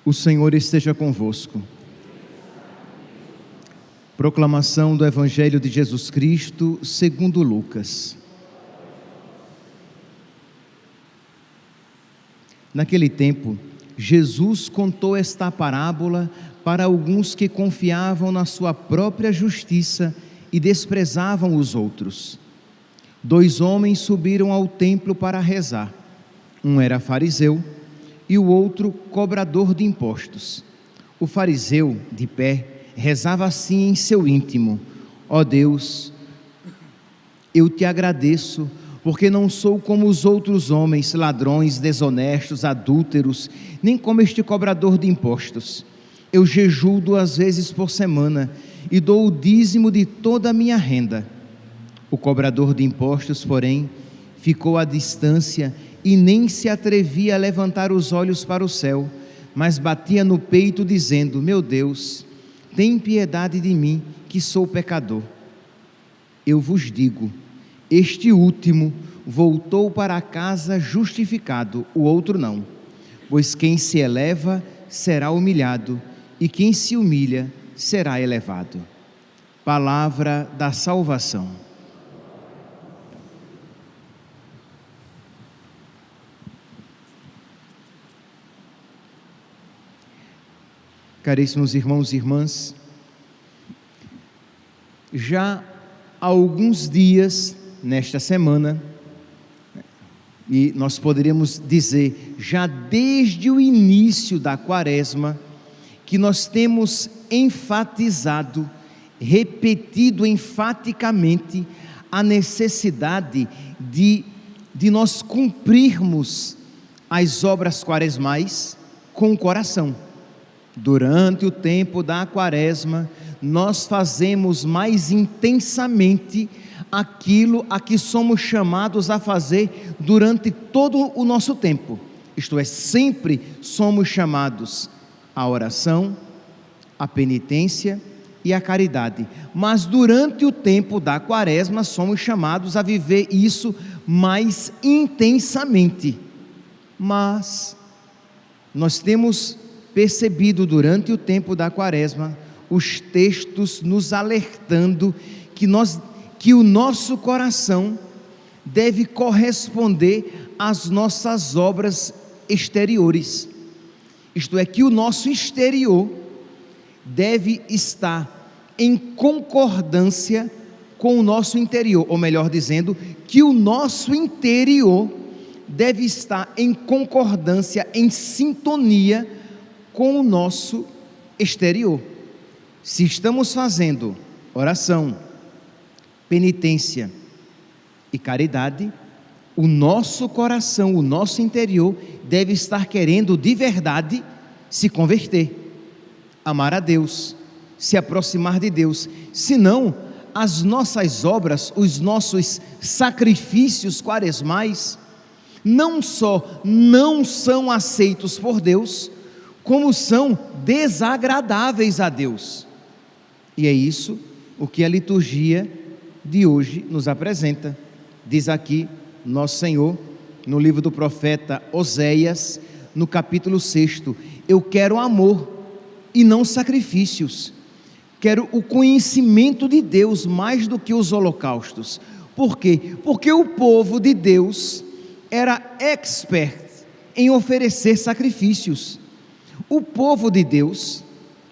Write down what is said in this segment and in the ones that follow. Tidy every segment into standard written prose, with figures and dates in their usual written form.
O Senhor esteja convosco. Proclamação do Evangelho de Jesus Cristo segundo Lucas. Naquele tempo, Jesus contou esta parábola para alguns que confiavam na sua própria justiça e desprezavam os outros. 2 homens subiram ao templo para rezar. Um era fariseu e o outro cobrador de impostos. O fariseu, de pé, rezava assim em seu íntimo: ó Deus, eu te agradeço, porque não sou como os outros homens, ladrões, desonestos, adúlteros, nem como este cobrador de impostos. Eu jejuo 2 vezes por semana e dou o dízimo de toda a minha renda. O cobrador de impostos, porém, ficou à distância e nem se atrevia a levantar os olhos para o céu, mas batia no peito dizendo: meu Deus, tem piedade de mim, que sou pecador. Eu vos digo, este último voltou para casa justificado, o outro não. Pois quem se eleva será humilhado, e quem se humilha será elevado. Palavra da salvação. Caríssimos irmãos e irmãs, já há alguns dias nesta semana, e nós poderíamos dizer já desde o início da Quaresma, que nós temos enfatizado, repetido enfaticamente a necessidade de nós cumprirmos as obras quaresmais com o coração. Durante o tempo da Quaresma, nós fazemos mais intensamente aquilo a que somos chamados a fazer durante todo o nosso tempo. Isto é, sempre somos chamados à oração, à penitência e à caridade. Mas durante o tempo da Quaresma, somos chamados a viver isso mais intensamente. Mas nós temos percebido durante o tempo da Quaresma os textos nos alertando que o nosso coração deve corresponder às nossas obras exteriores. Isto é, que o nosso exterior deve estar em concordância com o nosso interior, ou melhor dizendo, que o nosso interior deve estar em concordância, em sintonia com o nosso exterior. Se estamos fazendo oração, penitência e caridade, o nosso coração, o nosso interior deve estar querendo de verdade se converter, amar a Deus, se aproximar de Deus. Senão, as nossas obras, os nossos sacrifícios quaresmais, não só não são aceitos por Deus, como são desagradáveis a Deus. E é isso o que a liturgia de hoje nos apresenta. Diz aqui nosso Senhor, no livro do profeta Oséias, no capítulo 6, eu quero amor e não sacrifícios, quero o conhecimento de Deus mais do que os holocaustos. Por quê? Porque o povo de Deus era expert em oferecer sacrifícios. O povo de Deus,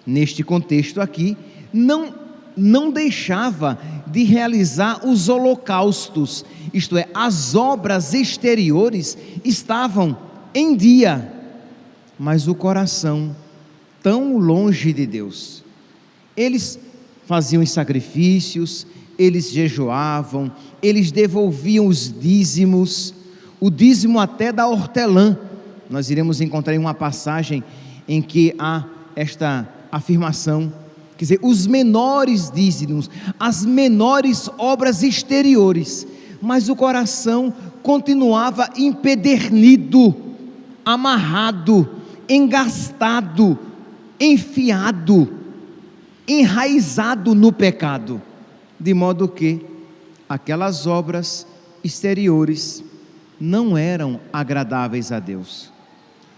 neste contexto aqui, não deixava de realizar os holocaustos, isto é, as obras exteriores estavam em dia, mas o coração tão longe de Deus. Eles faziam os sacrifícios, eles jejuavam, eles devolviam os dízimos, o dízimo até da hortelã. Nós iremos encontrar em uma passagem em que há esta afirmação, quer dizer, os menores dízimos, as menores obras exteriores, mas o coração continuava empedernido, amarrado, engastado, enfiado, enraizado no pecado, de modo que aquelas obras exteriores não eram agradáveis a Deus.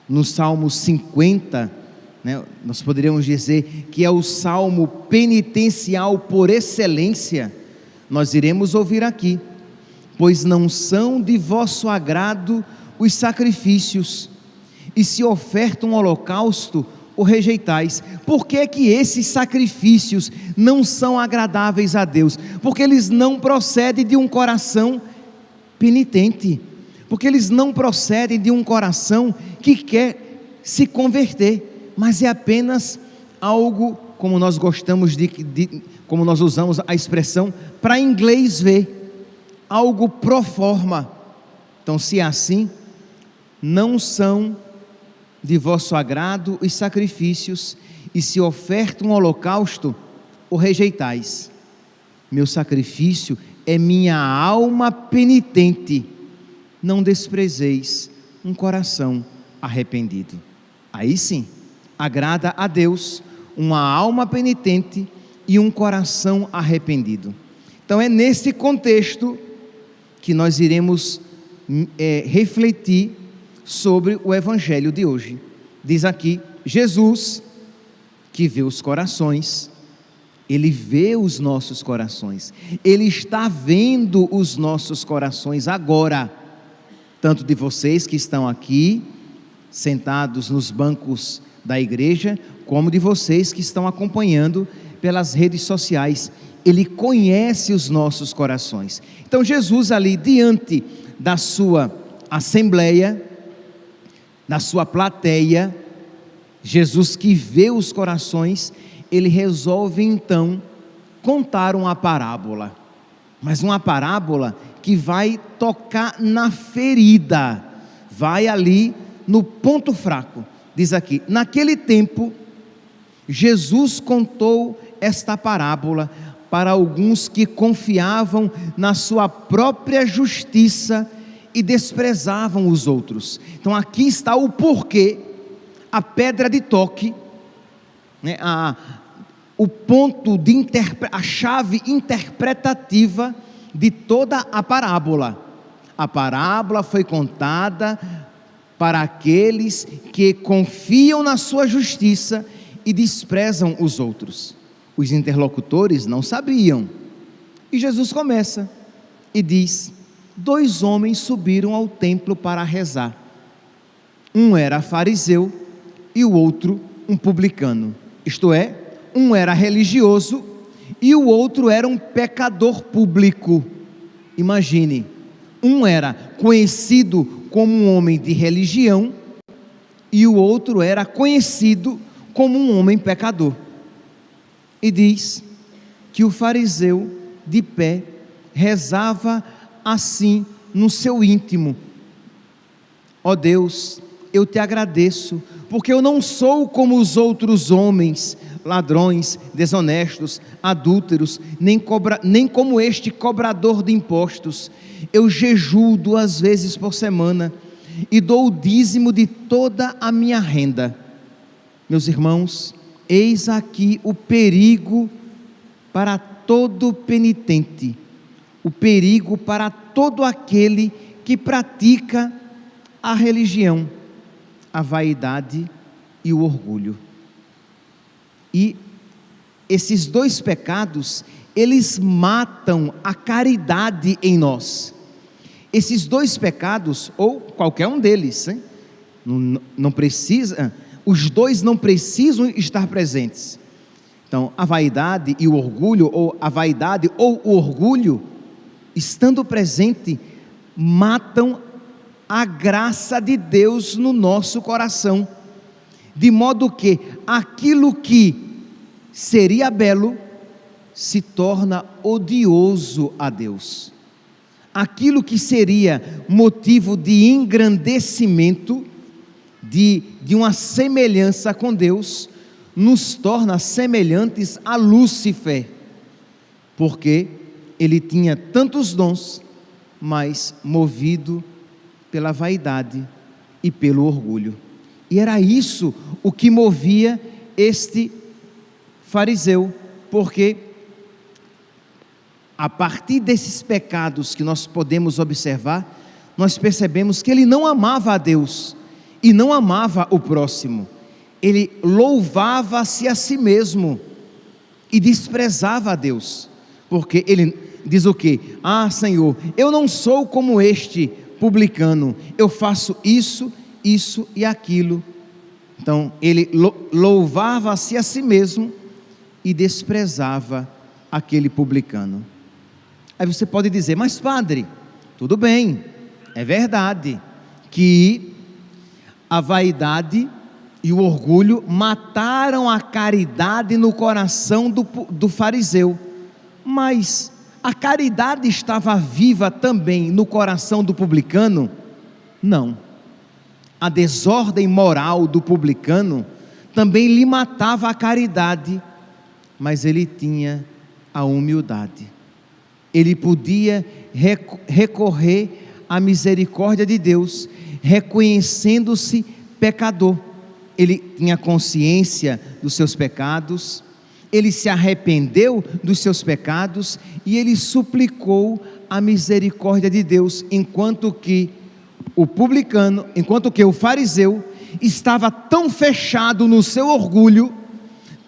No Salmo 50, né? Nós poderíamos dizer que é o salmo penitencial por excelência. Nós iremos ouvir aqui: pois não são de vosso agrado os sacrifícios, e se oferta um holocausto, o rejeitais. Por que é que esses sacrifícios não são agradáveis a Deus? Porque eles não procedem de um coração penitente, porque eles não procedem de um coração que quer se converter, mas é apenas algo, como nós gostamos como nós usamos a expressão, para inglês ver, algo pro forma. Então, se é assim, não são de vosso agrado os sacrifícios, e se oferta um holocausto, o rejeitais. Meu sacrifício é minha alma penitente, não desprezeis um coração arrependido. Aí sim, agrada a Deus uma alma penitente e um coração arrependido. Então é nesse contexto que nós iremos refletir sobre o evangelho de hoje. Diz aqui: Jesus, que vê os corações, Ele vê os nossos corações, Ele está vendo os nossos corações agora, tanto de vocês que estão aqui, sentados nos bancos da igreja, como de vocês que estão acompanhando pelas redes sociais. Ele conhece os nossos corações. Então Jesus ali diante da sua assembleia, da sua plateia, Jesus que vê os corações, Ele resolve então contar uma parábola, mas uma parábola que vai tocar na ferida, vai ali no ponto fraco. Diz aqui: naquele tempo, Jesus contou esta parábola para alguns que confiavam na sua própria justiça e desprezavam os outros. Então aqui está o porquê, a pedra de toque, né, o ponto de a chave interpretativa de toda a parábola. A parábola foi contada para aqueles que confiam na sua justiça e desprezam os outros. Os interlocutores não sabiam. E Jesus começa e diz: 2 homens subiram ao templo para rezar. Um era fariseu e o outro um publicano. Isto é, um era religioso e o outro era um pecador público. Imagine, um era conhecido como um homem de religião e o outro era conhecido como um homem pecador. E diz que o fariseu, de pé, rezava assim no seu íntimo: ó Deus, eu te agradeço, porque eu não sou como os outros homens, ladrões, desonestos, adúlteros, nem como este cobrador de impostos. Eu jejuo 2 vezes por semana e dou o dízimo de toda a minha renda. Meus irmãos, eis aqui o perigo para todo penitente, o perigo para todo aquele que pratica a religião, a vaidade e o orgulho. E esses 2 pecados, eles matam a caridade em nós. Esses 2 pecados, ou qualquer um deles, hein? Não precisa, os 2 não precisam estar presentes. Então, a vaidade e o orgulho, ou a vaidade ou o orgulho, estando presente, matam a graça de Deus no nosso coração, de modo que aquilo que seria belo se torna odioso a Deus. Aquilo que seria motivo de engrandecimento, de uma semelhança com Deus, nos torna semelhantes a Lúcifer, porque ele tinha tantos dons, mas movido pela vaidade e pelo orgulho. E era isso o que movia este fariseu, porque a partir desses pecados que nós podemos observar, nós percebemos que ele não amava a Deus e não amava o próximo. ele louvava-se a si mesmo e desprezava a Deus, porque ele diz o quê? Ah, Senhor, eu não sou como este publicano, eu faço isso, isso e aquilo. Então ele louvava-se a si mesmo e desprezava aquele publicano. Aí você pode dizer, mas padre, tudo bem, é verdade que a vaidade e o orgulho mataram a caridade no coração do fariseu, mas a caridade estava viva também no coração do publicano? Não. A desordem moral do publicano também lhe matava a caridade, mas ele tinha a humildade. Ele podia recorrer à misericórdia de Deus, reconhecendo-se pecador. Ele tinha consciência dos seus pecados, ele se arrependeu dos seus pecados e ele suplicou a misericórdia de Deus, enquanto que o fariseu estava tão fechado no seu orgulho,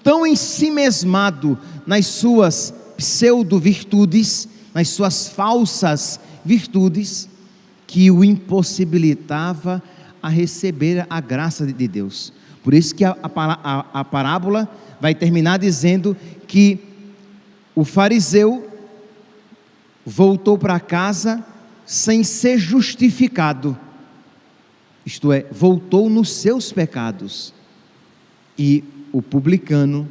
tão ensimesmado nas suas pseudo-virtudes, nas suas falsas virtudes, que o impossibilitava a receber a graça de Deus. Por isso que a parábola vai terminar dizendo que o fariseu voltou para casa sem ser justificado, isto é, voltou nos seus pecados, e o publicano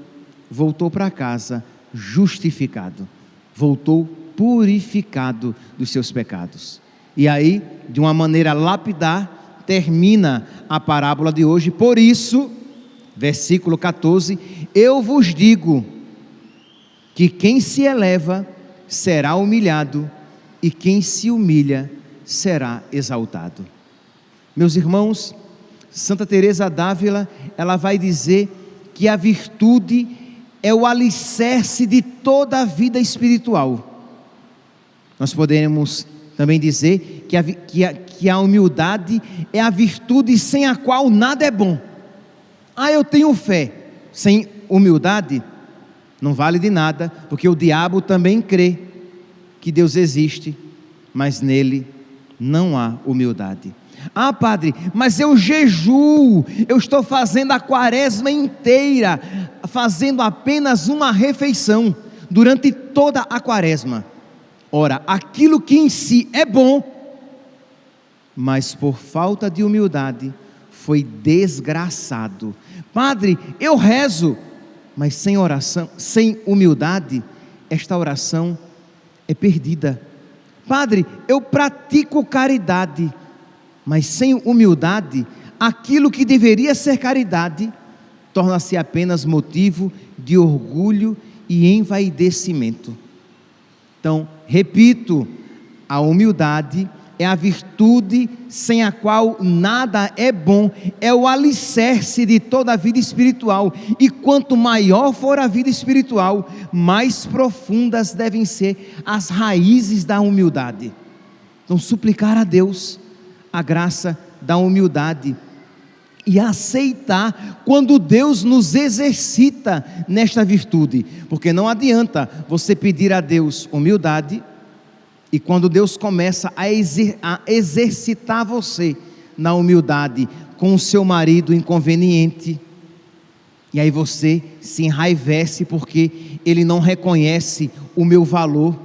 voltou para casa justificado, voltou purificado dos seus pecados. E aí, de uma maneira lapidar, termina a parábola de hoje. Por isso, versículo 14, eu vos digo que quem se eleva será humilhado, e quem se humilha será exaltado. Meus irmãos, Santa Teresa d'Ávila, ela vai dizer que a virtude é o alicerce de toda a vida espiritual. Nós podemos também dizer que a humildade é a virtude sem a qual nada é bom. Ah, eu tenho fé, sem humildade não vale de nada, porque o diabo também crê que Deus existe, mas nele não há humildade. Ah, padre, mas eu jejuo, eu estou fazendo a quaresma inteira, fazendo apenas uma refeição durante toda a quaresma. Ora, aquilo que em si é bom, mas por falta de humildade foi desgraçado. Padre, eu rezo, mas sem oração, sem humildade, esta oração é perdida. Padre, eu pratico caridade, mas sem humildade, aquilo que deveria ser caridade, torna-se apenas motivo de orgulho e envaidecimento. Então, repito, a humildade é a virtude sem a qual nada é bom, é o alicerce de toda a vida espiritual, e quanto maior for a vida espiritual, mais profundas devem ser as raízes da humildade. Então, suplicar a Deus a graça da humildade e aceitar quando Deus nos exercita nesta virtude, porque não adianta você pedir a Deus humildade e quando Deus começa a exercitar você na humildade com o seu marido inconveniente, e aí você se enraivece porque ele não reconhece o meu valor,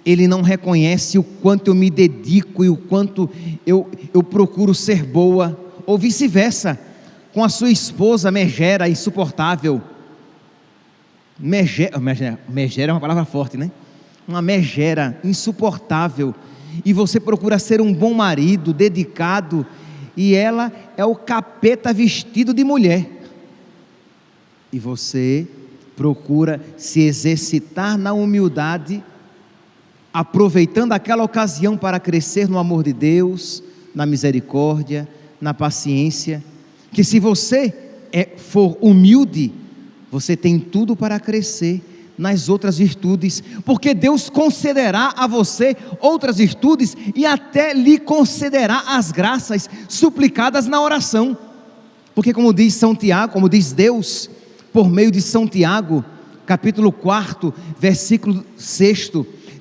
ele não reconhece o quanto eu me dedico e o quanto eu procuro ser boa, ou vice-versa, com a sua esposa megera, insuportável. Megera é uma palavra forte, né? Uma megera insuportável, e você procura ser um bom marido, dedicado, e ela é o capeta vestido de mulher, e você procura se exercitar na humildade, aproveitando aquela ocasião para crescer no amor de Deus, na misericórdia, na paciência, que se você for humilde, você tem tudo para crescer nas outras virtudes, porque Deus concederá a você outras virtudes e até lhe concederá as graças suplicadas na oração. Porque como diz São Tiago, como diz Deus, por meio de São Tiago, capítulo 4, versículo 6,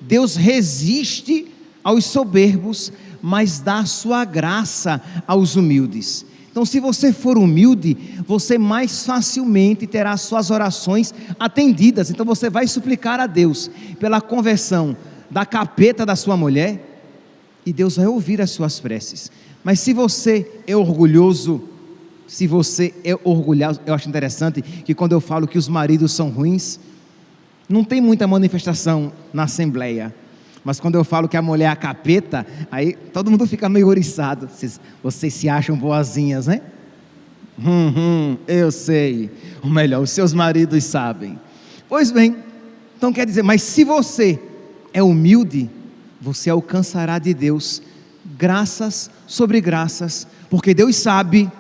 Deus resiste aos soberbos, mas dá a sua graça aos humildes. Então, se você for humilde, você mais facilmente terá suas orações atendidas. Então, você vai suplicar a Deus pela conversão da capeta da sua mulher, e Deus vai ouvir as suas preces. Mas se você é orgulhoso, eu acho interessante que quando eu falo que os maridos são ruins, não tem muita manifestação na assembleia. Mas quando eu falo que a mulher é a capeta, aí todo mundo fica meio ouriçado. Vocês se acham boazinhas, né? Eu sei. Ou melhor, os seus maridos sabem. Pois bem, então quer dizer, mas se você é humilde, você alcançará de Deus graças sobre graças, porque Deus sabe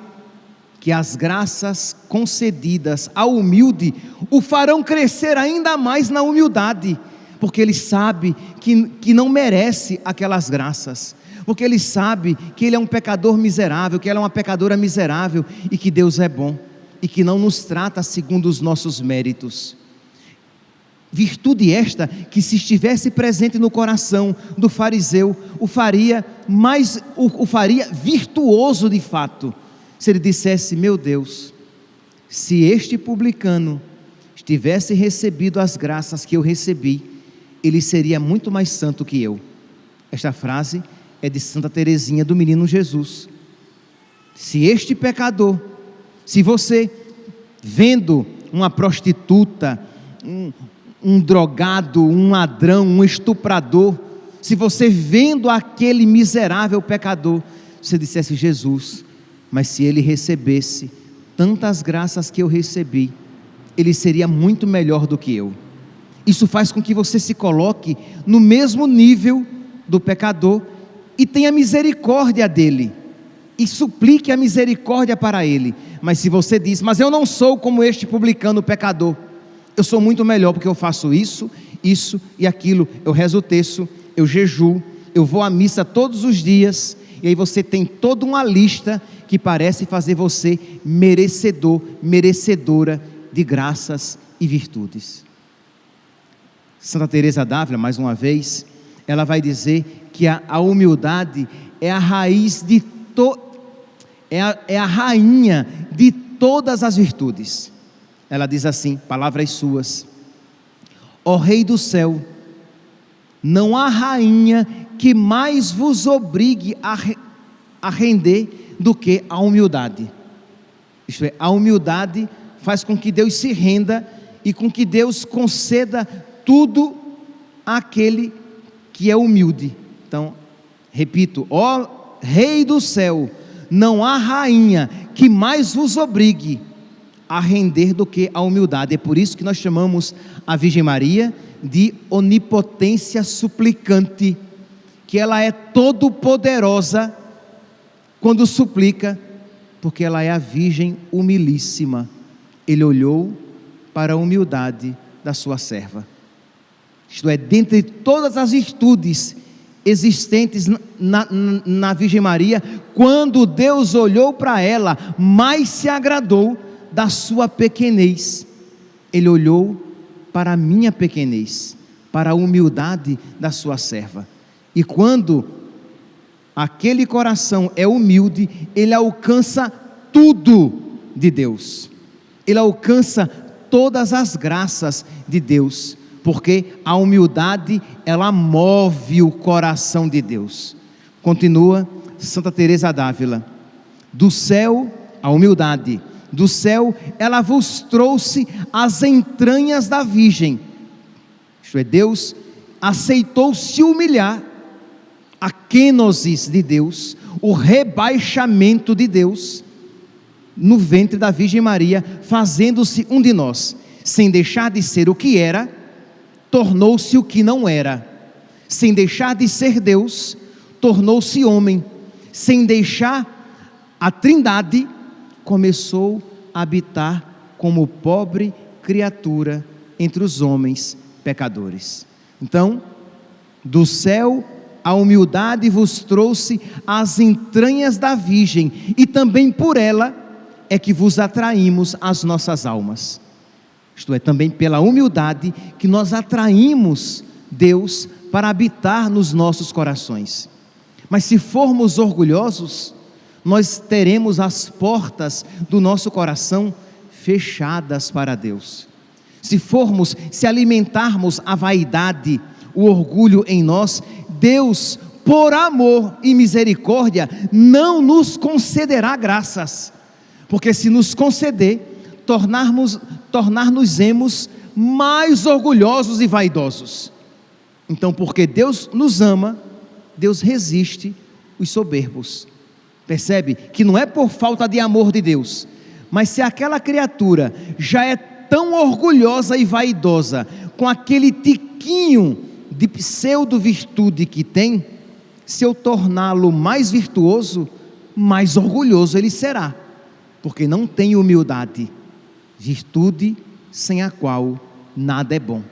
que as graças concedidas ao humilde o farão crescer ainda mais na humildade, porque ele sabe que não merece aquelas graças, porque ele sabe que ele é um pecador miserável, que ela é uma pecadora miserável, e que Deus é bom, e que não nos trata segundo os nossos méritos. Virtude esta que, se estivesse presente no coração do fariseu, o faria virtuoso de fato, se ele dissesse: meu Deus, se este publicano tivesse recebido as graças que eu recebi, ele seria muito mais santo que eu. Esta frase é de Santa Teresinha do Menino Jesus. Se este pecador, se você vendo uma prostituta, um drogado, um ladrão, um estuprador, se você vendo aquele miserável pecador, você dissesse: Jesus, mas se ele recebesse tantas graças que eu recebi, ele seria muito melhor do que eu. Isso faz com que você se coloque no mesmo nível do pecador e tenha misericórdia dele, e suplique a misericórdia para ele. Mas se você diz: mas eu não sou como este publicano pecador, eu sou muito melhor porque eu faço isso, isso e aquilo, eu rezo o terço, eu jejuo, eu vou à missa todos os dias, e aí você tem toda uma lista que parece fazer você merecedor, merecedora de graças e virtudes. Santa Teresa d'Ávila, mais uma vez, ela vai dizer que a humildade é a raiz de é a rainha de todas as virtudes. Ela diz assim, palavras suas: ó Rei do céu, não há rainha que mais vos obrigue a render do que a humildade. Isto é, a humildade faz com que Deus se renda e com que Deus conceda tudo àquele que é humilde. Então, repito: ó Rei do céu, não há rainha que mais vos obrigue a render do que a humildade. É por isso que nós chamamos a Virgem Maria de onipotência suplicante, que ela é todo poderosa quando suplica, porque ela é a Virgem humilíssima. Ele olhou para a humildade da sua serva. Isto é, dentre todas as virtudes existentes na Virgem Maria, quando Deus olhou para ela, mais se agradou da sua pequenez. Ele olhou para a minha pequenez, para a humildade da sua serva. E quando aquele coração é humilde, ele alcança tudo de Deus, ele alcança todas as graças de Deus, porque a humildade, ela move o coração de Deus. Continua Santa Teresa d'Ávila: do céu, a humildade, do céu ela vos trouxe as entranhas da Virgem. Isto é, Deus aceitou se humilhar, a kenosis de Deus, o rebaixamento de Deus, no ventre da Virgem Maria, fazendo-se um de nós, sem deixar de ser o que era, tornou-se o que não era, sem deixar de ser Deus, tornou-se homem, sem deixar a Trindade, começou a habitar como pobre criatura entre os homens pecadores. Então, do céu a humildade vos trouxe as entranhas da Virgem, e também por ela é que vos atraímos as nossas almas. Isto é, também pela humildade que nós atraímos Deus para habitar nos nossos corações. Mas se formos orgulhosos, nós teremos as portas do nosso coração fechadas para Deus. Se alimentarmos a vaidade, o orgulho em nós, Deus, por amor e misericórdia, não nos concederá graças, porque se nos conceder, tornar-nos-emos mais orgulhosos e vaidosos. Então, porque Deus nos ama, Deus resiste os soberbos. Percebe que não é por falta de amor de Deus, mas se aquela criatura já é tão orgulhosa e vaidosa, com aquele tiquinho de pseudo-virtude que tem, se eu torná-lo mais virtuoso, mais orgulhoso ele será, porque não tem humildade, virtude sem a qual nada é bom.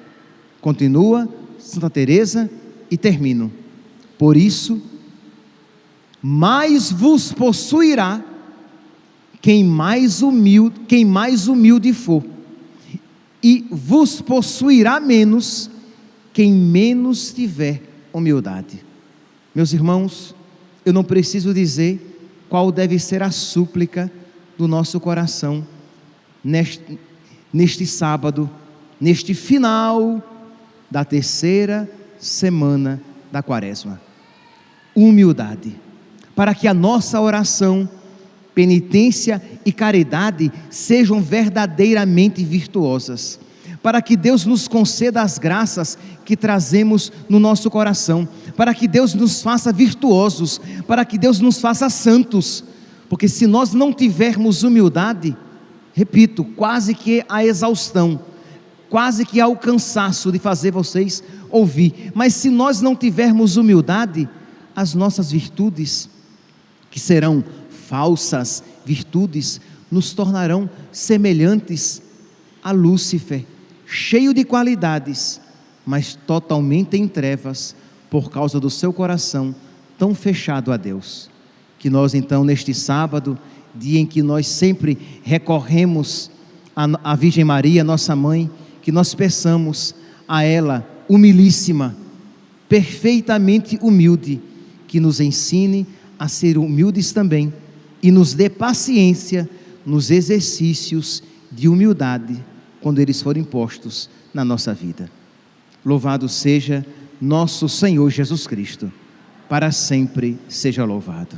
Continua Santa Teresa e termino. Por isso, mais vos possuirá quem mais humilde for, e vos possuirá menos quem menos tiver humildade. Meus irmãos, eu não preciso dizer qual deve ser a súplica do nosso coração neste sábado, neste final da terceira semana da Quaresma. Humildade, para que a nossa oração, penitência e caridade sejam verdadeiramente virtuosas, para que Deus nos conceda as graças que trazemos no nosso coração, para que Deus nos faça virtuosos, para que Deus nos faça santos, porque se nós não tivermos humildade, repito, quase que a exaustão, quase que ao cansaço de fazer vocês ouvir, mas se nós não tivermos humildade, as nossas virtudes, que serão falsas virtudes, nos tornarão semelhantes a Lúcifer, cheio de qualidades, mas totalmente em trevas, por causa do seu coração tão fechado a Deus. Que nós então neste sábado, dia em que nós sempre recorremos à Virgem Maria, nossa mãe, que nós peçamos a ela, humilíssima, perfeitamente humilde, que nos ensine a ser humildes também, e nos dê paciência nos exercícios de humildade, quando eles forem postos na nossa vida. Louvado seja nosso Senhor Jesus Cristo, para sempre seja louvado.